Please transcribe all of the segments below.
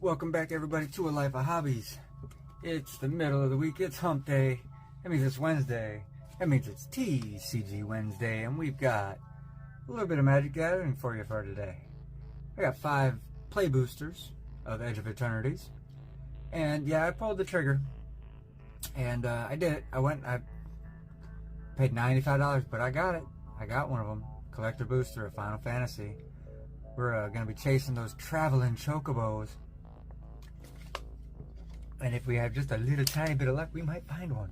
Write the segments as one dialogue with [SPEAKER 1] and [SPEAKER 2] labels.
[SPEAKER 1] Welcome back, everybody, to A Life of Hobbies. It's the middle of the week. It's hump day. That means it's Wednesday. That means it's TCG Wednesday, and we've got a little bit of Magic Gathering for you for today. I got 5 play boosters of Edge of Eternities, and yeah, I pulled the trigger, and I did it. I paid $95, but I got it. I got one of them. Collector booster of Final Fantasy. We're going to be chasing those Traveling Chocobos. And if we have just a little tiny bit of luck, we might find one.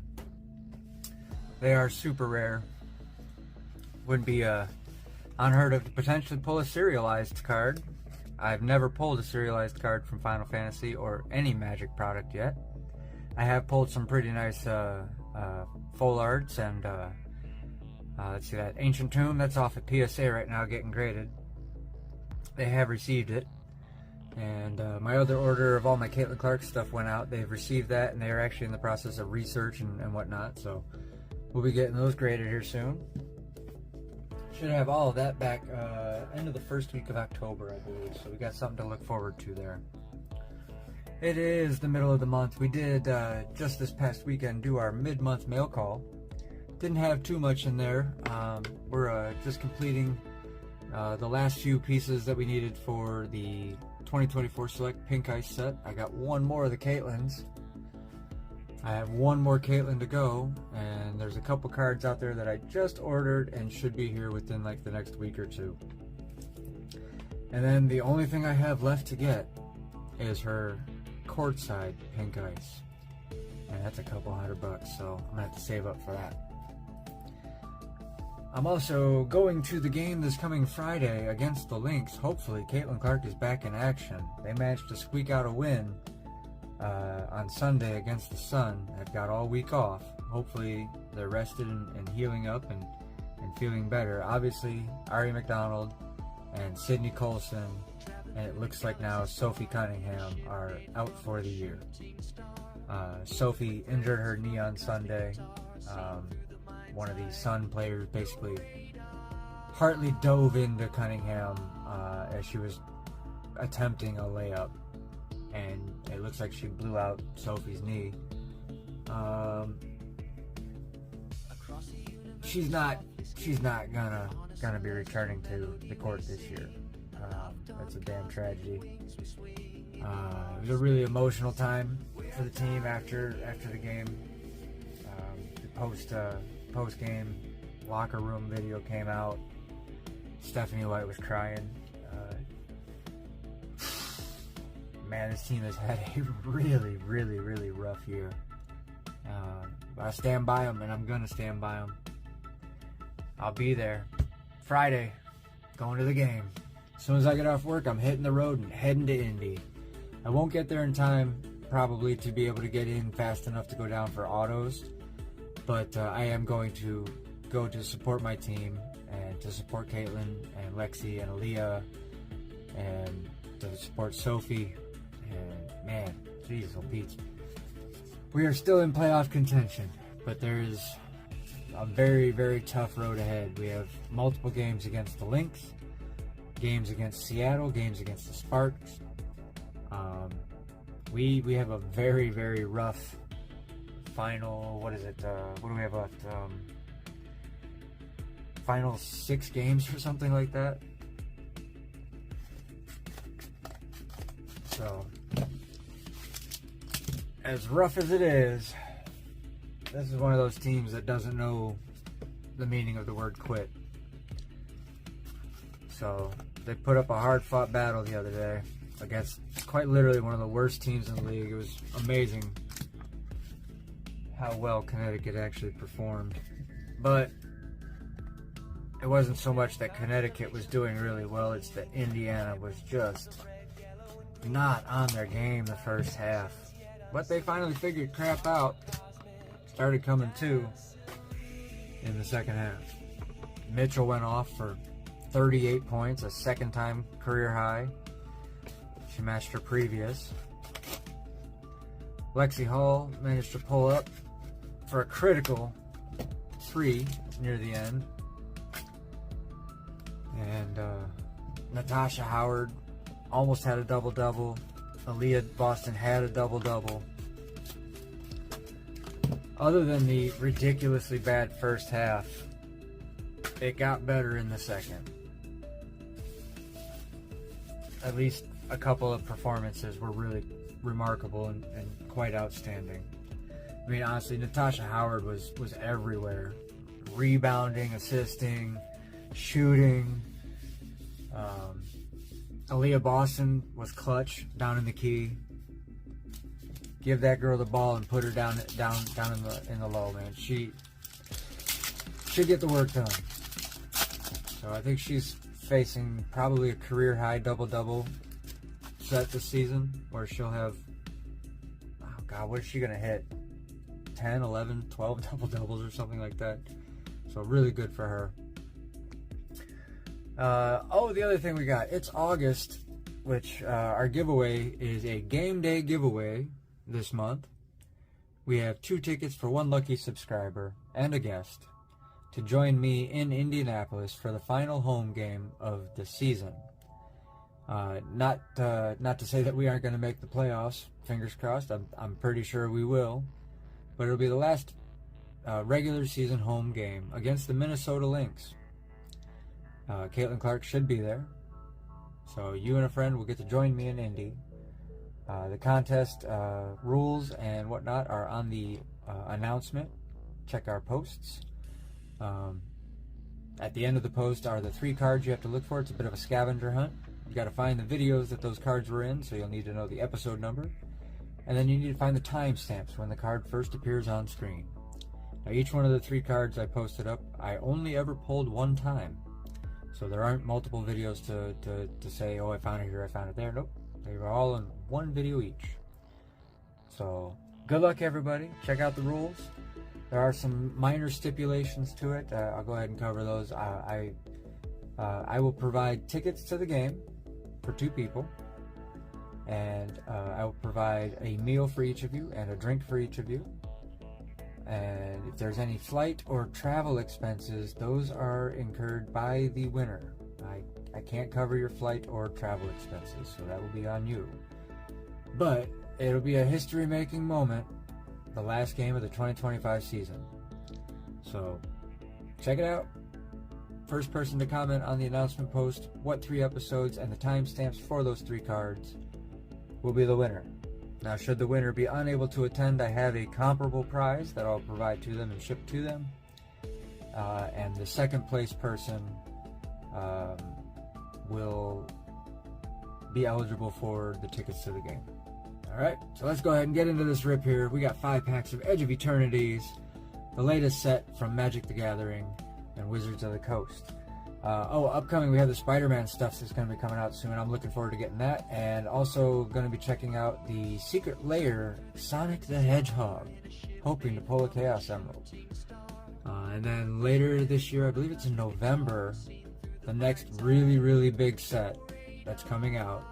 [SPEAKER 1] They are super rare. Wouldn't be unheard of to potentially pull a serialized card. I've never pulled a serialized card from Final Fantasy or any Magic product yet. I have pulled some pretty nice full arts, and let's see, that Ancient Tomb, that's off at PSA right now getting graded. They have received it. And my other order of all my Caitlin Clark stuff went out. They've received that, and they're actually in the process of research and whatnot. So we'll be getting those graded here soon. Should have all of that back end of the first week of October, I believe. So we got something to look forward to there. It is the middle of the month. We did just this past weekend do our mid-month mail call. Didn't have too much in there. We're just completing the last few pieces that we needed for the 2024 Select Pink Ice set. I got one more of the Caitlins. I have one more Caitlin to go, and there's a couple cards out there that I just ordered and should be here within like the next week or two. And then the only thing I have left to get is her courtside Pink Ice, and that's a couple $100, so I'm gonna have to save up for that. I'm also going to the game this coming Friday against the Lynx. Hopefully, Caitlin Clark is back in action. They managed to squeak out a win on Sunday against the Sun. They've got all week off. Hopefully, they're rested and healing up and feeling better. Obviously, Ari McDonald and Sydney Colson, and it looks like now Sophie Cunningham are out for the year. Sophie injured her knee on Sunday. One of these Sun players basically partly dove into Cunningham as she was attempting a layup, and it looks like she blew out Sophie's knee. She's not gonna be returning to the court this year. That's a damn tragedy. It was a really emotional time for the team after the game. The post-game locker room video came out. Stephanie White was crying. Man, this team has had a really, really, really rough year. I stand by them, and I'm going to stand by them. I'll be there Friday, going to the game. As soon as I get off work, I'm hitting the road and heading to Indy. I won't get there in time, probably, to be able to get in fast enough to go down for autos. But I am going to go to support my team and to support Caitlin and Lexi and Aaliyah and to support Sophie. And man, jeez, oh Pete. We are still in playoff contention, but there's a very, very tough road ahead. We have multiple games against the Lynx, games against Seattle, games against the Sparks. We have a very, very rough final, what do we have left? Final 6 games or something like that. So, as rough as it is, this is one of those teams that doesn't know the meaning of the word quit. So, they put up a hard-fought battle the other day against quite literally one of the worst teams in the league. It was amazing how well Connecticut actually performed. But it wasn't so much that Connecticut was doing really well, it's that Indiana was just not on their game the first half. But they finally figured crap out, started coming to in the second half. Mitchell went off for 38 points, a second-time career high. She matched her previous. Lexi Hall managed to pull up for a critical 3 near the end. And Natasha Howard almost had a double-double. Aaliyah Boston had a double-double. Other than the ridiculously bad first half, it got better in the second. At least a couple of performances were really remarkable and quite outstanding. I mean, honestly, Natasha Howard was everywhere. Rebounding, assisting, shooting. Aaliyah Boston was clutch down in the key. Give that girl the ball and put her down in the low, man. She should get the work done. So I think she's facing probably a career high double-double set this season, where she'll have, oh God, what is she gonna hit? 10, 11, 12 double-doubles or something like that. So really good for her. Oh, the other thing we got, it's August, which our giveaway is a game day giveaway this month. We have 2 tickets for 1 lucky subscriber and a guest to join me in Indianapolis for the final home game of the season. Not to say that we aren't going to make the playoffs. Fingers crossed. I'm pretty sure we will. But it'll be the last regular season home game against the Minnesota Lynx. Caitlin Clark should be there. So you and a friend will get to join me in Indy. The contest rules and whatnot are on the announcement. Check our posts. At the end of the post are the 3 cards you have to look for. It's a bit of a scavenger hunt. You got to find the videos that those cards were in, so you'll need to know the episode number. And then you need to find the timestamps when the card first appears on screen. Now, each one of the 3 cards I posted up, I only ever pulled 1 time. So there aren't multiple videos to say, oh, I found it here, I found it there. Nope. They were all in 1 video each. So good luck, everybody. Check out the rules. There are some minor stipulations to it. I'll go ahead and cover those. I will provide tickets to the game for 2 people. And I will provide a meal for each of you and a drink for each of you. And if there's any flight or travel expenses, those are incurred by the winner. I can't cover your flight or travel expenses, so that will be on you. But it'll be a history-making moment, the last game of the 2025 season. So check it out. First person to comment on the announcement post what 3 episodes and the timestamps for those 3 cards will be the winner. Now, should the winner be unable to attend, I have a comparable prize that I'll provide to them and ship to them. And the second place person will be eligible for the tickets to the game. Alright, so let's go ahead and get into this rip here. We got 5 packs of Edge of Eternities, the latest set from Magic the Gathering and Wizards of the Coast. Upcoming, we have the Spider-Man stuff that's going to be coming out soon. I'm looking forward to getting that. And also going to be checking out the Secret Lair Sonic the Hedgehog, hoping to pull a Chaos Emerald. And then later this year, I believe it's in November, the next really, really big set that's coming out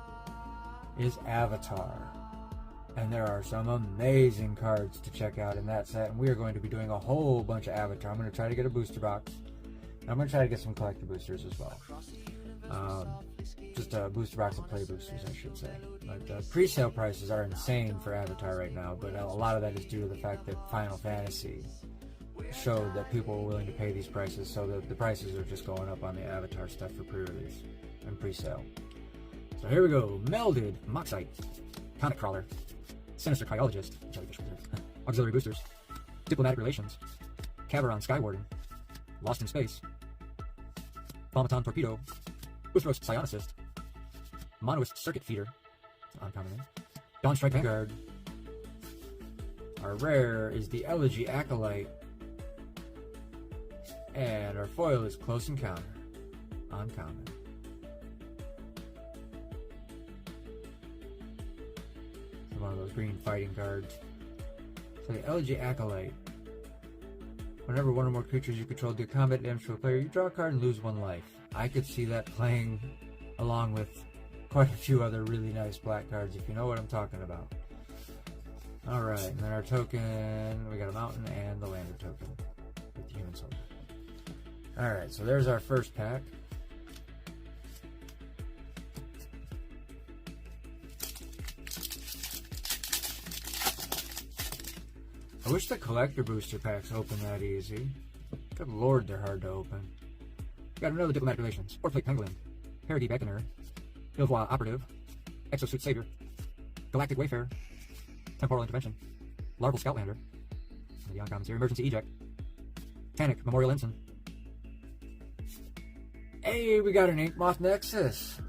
[SPEAKER 1] is Avatar. And there are some amazing cards to check out in that set. And we are going to be doing a whole bunch of Avatar. I'm going to try to get a booster box. I'm going to try to get some collector boosters as well. Just a booster box of play boosters, I should say. But pre-sale prices are insane for Avatar right now, but a lot of that is due to the fact that Final Fantasy showed that people were willing to pay these prices, so the prices are just going up on the Avatar stuff for pre-release and pre-sale. So here we go. Melded Moxite, Comic Crawler, Sinister Cryologist, Jellyfish Wizard, Auxiliary Boosters, Diplomatic Relations, Caveron Skywarden, Lost in Space, Palmaton Torpedo, Uthros Psionicist, Monoist Circuit Feeder, uncommon name, Dawn Strike Vanguard. Our rare is the Elegy Acolyte, and our foil is Close Encounter, uncommon. It's one of those green fighting cards. So the Elegy Acolyte. Whenever one or more creatures you control do combat damage to a player, you draw a card and lose 1 life. I could see that playing along with quite a few other really nice black cards, if you know what I'm talking about. Alright, and then our token, we got a mountain and the lander token with the human soldier. Alright, so there's our first pack. I wish the collector booster packs open that easy. Good lord, they're hard to open. Got another Diplomatic Relations, Orphlate Penguin, Parody Beckoner, Ilvois Operative, Exosuit Savior, Galactic Wayfarer, Temporal Intervention, Larval Scoutlander, the uncommons here, Emergency Eject, Tanic Memorial Ensign. Hey, we got an Ink Moth Nexus.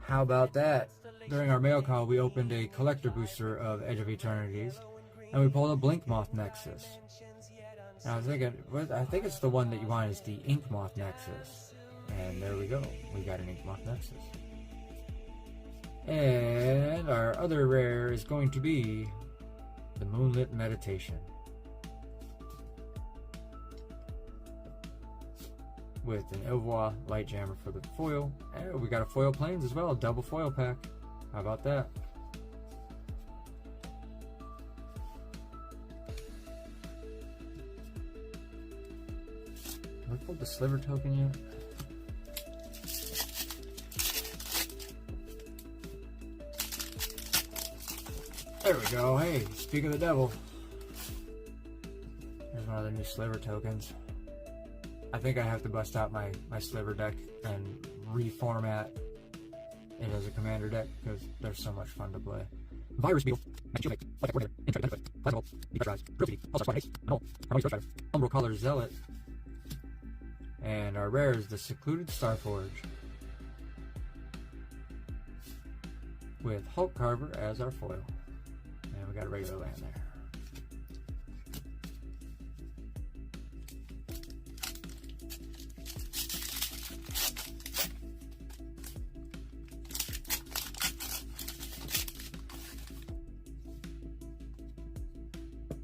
[SPEAKER 1] How about that? During our mail call, we opened a collector booster of Edge of Eternities, and we pulled a Blink Moth Nexus. And I was thinking, I think it's the one that you want is the Ink Moth Nexus. And there we go. We got an Ink Moth Nexus. And our other rare is going to be the Moonlit Meditation. With an Ilvois Light Jammer for the foil. And we got a foil planes as well, a double foil pack. How about that? Have we pulled the sliver token yet? There we go. Hey, speak of the devil. Here's one of the new sliver tokens. I think I have to bust out my sliver deck and reformat it as a commander deck because they're so much fun to play. Virus Beetle, Magic Shield, Flight Coordinator, Insight Benefit, Plasma Bolt, Depressurized, Drill City, All-Star Squad Ace, Null, Harmonious Ghost Rider, Umbral Collar Zealot, and our rare is the Secluded Starforge with Hulk Carver as our foil. And we got a regular land there.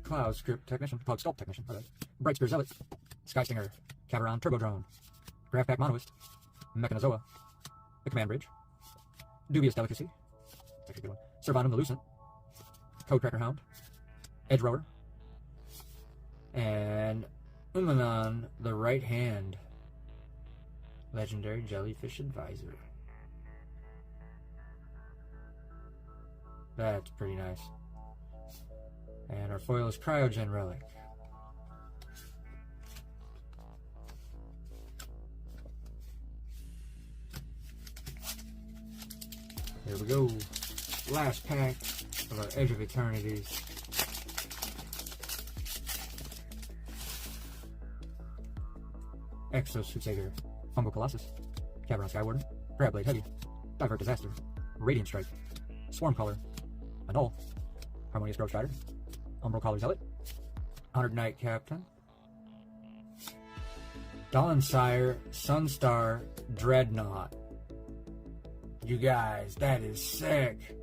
[SPEAKER 1] Cloud Script Technician, Cloud Sculpt Technician, Bright Spear Zealot, Sky Stinger, Cabaron Turbo Drone, Graph Pack Monoist, Mechanozoa, the Command Bridge, Dubious Delicacy, that's a good one, Servanum the Lucent, Codecracker Hound, Edge Rower, and Umanon the Right Hand, Legendary Jellyfish Advisor. That's pretty nice. And our foil is Cryogen Relic. There we go. Last pack of our Edge of Eternities. Exosuit Savior, Fungal Colossus, Cabaron Skywarden, Crabblade Heavy, Divert Disaster, Radiant Strike, Swarm Collar, Annul, Harmonious Ghost Rider, Umbral Collar Zealot, Honored Knight Captain, Dawnsire, Sunstar, Dreadnought. You guys, that is sick.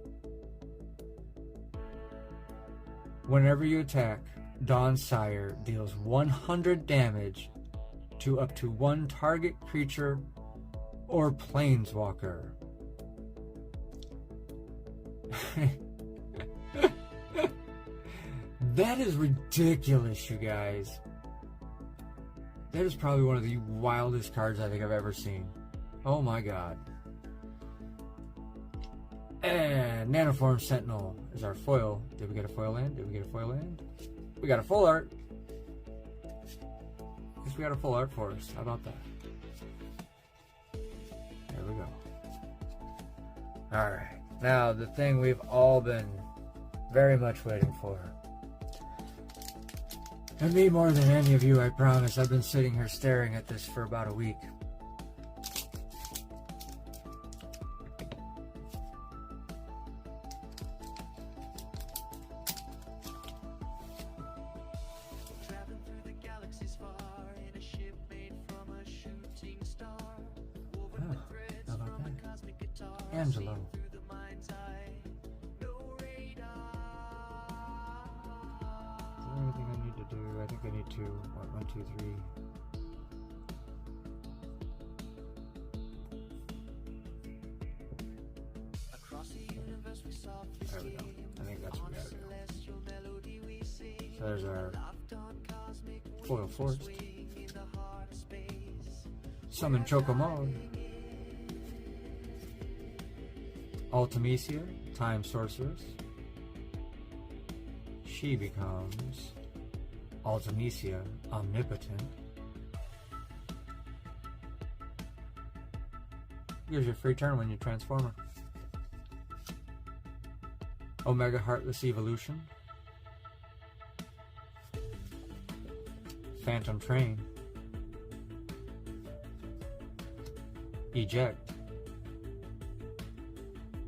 [SPEAKER 1] Whenever you attack, Dawnsire deals 100 damage to up to one target creature or planeswalker. That is ridiculous, you guys. That is probably one of the wildest cards I think I've ever seen. Oh my god. And Nanoform Sentinel is our foil. Did we get a foil land? Did we get a foil land? We got a full art. Guess we got a full art for us. How about that? There we go. Alright. Now, the thing we've all been very much waiting for. And me more than any of you, I promise. I've been sitting here staring at this for about a week. Angelo. Anything I need to do? I think I need to. What, 1, 2, 3. There we go. I think that's what we gotta do. So there's our foil forest. Summon Chocobo. Ultimecia, Time Sorceress. she becomes Ultimecia Omnipotent. Gives you a free turn when you transform her. Omega Heartless Evolution. Phantom Train. Eject.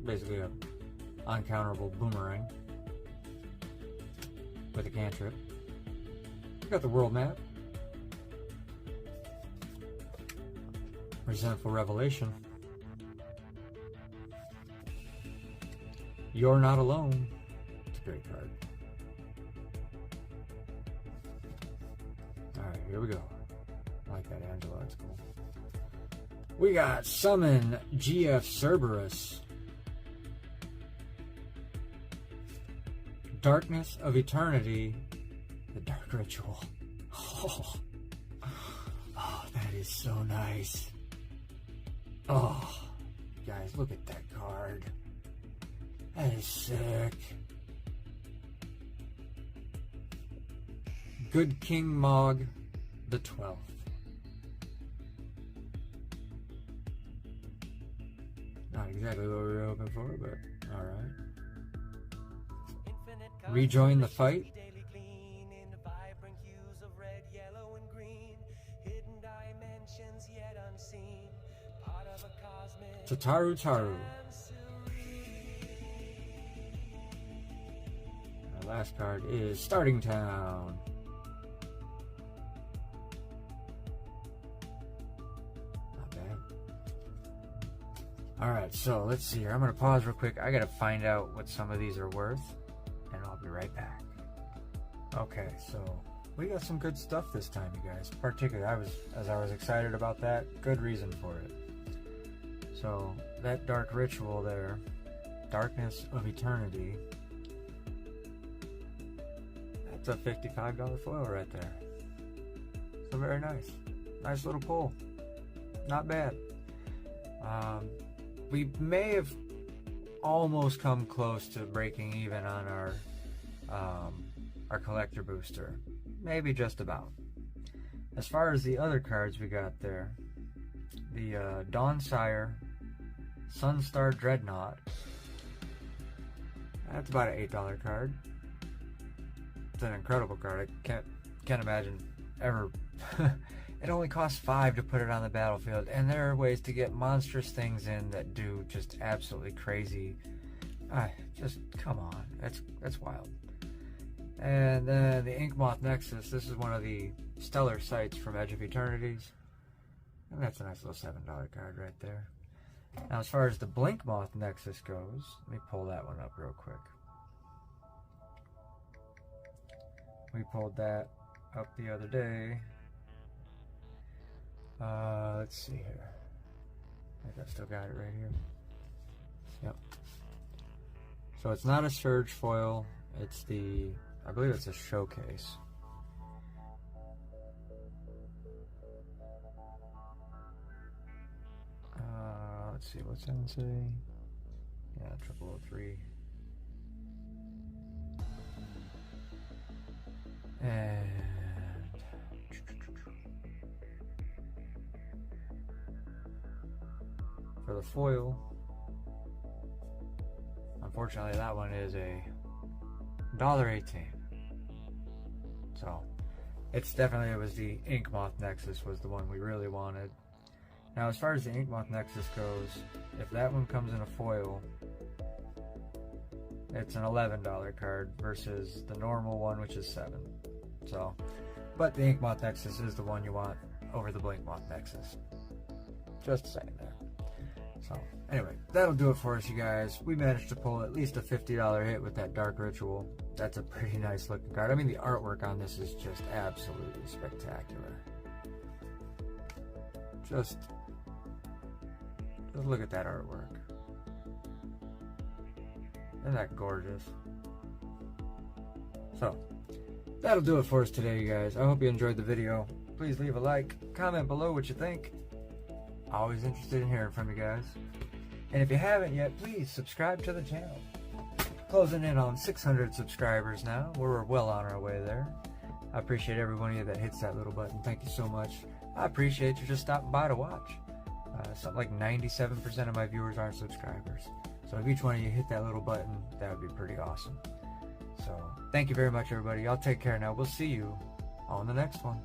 [SPEAKER 1] Basically a uncounterable boomerang with a cantrip. We got the world map. Resentful Revelation. You're Not Alone. It's a great card. Alright, here we go. I like that Angela, it's cool. We got Summon GF Cerberus. Darkness of Eternity. The Dark Ritual. Oh, that is so nice. Oh, guys, look at that card. That is sick. Good King Mog the 12th. Not exactly what we were hoping for, but alright. Rejoin the Fight. Tataru Taru. Our last card is Starting Town. Not bad. Alright, so let's see here. I'm going to pause real quick. I got to find out what some of these are worth, and I'll be right back. Okay, so we got some good stuff this time, you guys. Particularly, as I was excited about that, good reason for it. So, that Dark Ritual there, Darkness of Eternity, that's a $55 foil right there. So very nice. Nice little pull. Not bad. We may have almost come close to breaking even on our collector booster. Maybe just about. As far as the other cards we got there, the Dawnsire Sunstar Dreadnought. That's about an $8 card. It's an incredible card. I can't imagine ever. It only costs $5 to put it on the battlefield, and there are ways to get monstrous things in that do just absolutely crazy. Just come on, that's wild. And then the Inkmoth Nexus. This is one of the stellar sights from Edge of Eternities, and that's a nice little $7 card right there. Now, as far as the Blinkmoth Nexus goes, let me pull that one up real quick. We pulled that up the other day. Let's see here. I think I've still got it right here. Yep. So it's not a Surge foil. It's I believe it's a showcase. Let's see, what's that one say? Yeah, 0003. And for the foil, unfortunately that one is a $1.18. So it was the Inkmoth Nexus was the one we really wanted. Now, as far as the Inkmoth Nexus goes, if that one comes in a foil, it's an $11 card versus the normal one, which is $7. So, but the Inkmoth Nexus is the one you want over the Blinkmoth Nexus. Just saying there. So, anyway, that'll do it for us, you guys. We managed to pull at least a $50 hit with that Dark Ritual. That's a pretty nice looking card. I mean, the artwork on this is just absolutely spectacular. Just look at that artwork. Isn't that gorgeous? So, that'll do it for us today, you guys. I hope you enjoyed the video. Please leave a like, comment below what you think. Always interested in hearing from you guys. And if you haven't yet, please subscribe to the channel. closing in on 600 subscribers now. We're well on our way there. I appreciate every one of you that hits that little button. Thank you so much. I appreciate you just stopping by to watch. Something like 97% of my viewers aren't subscribers. So if each one of you hit that little button, that would be pretty awesome. So thank you very much, everybody. Y'all take care now. We'll see you on the next one.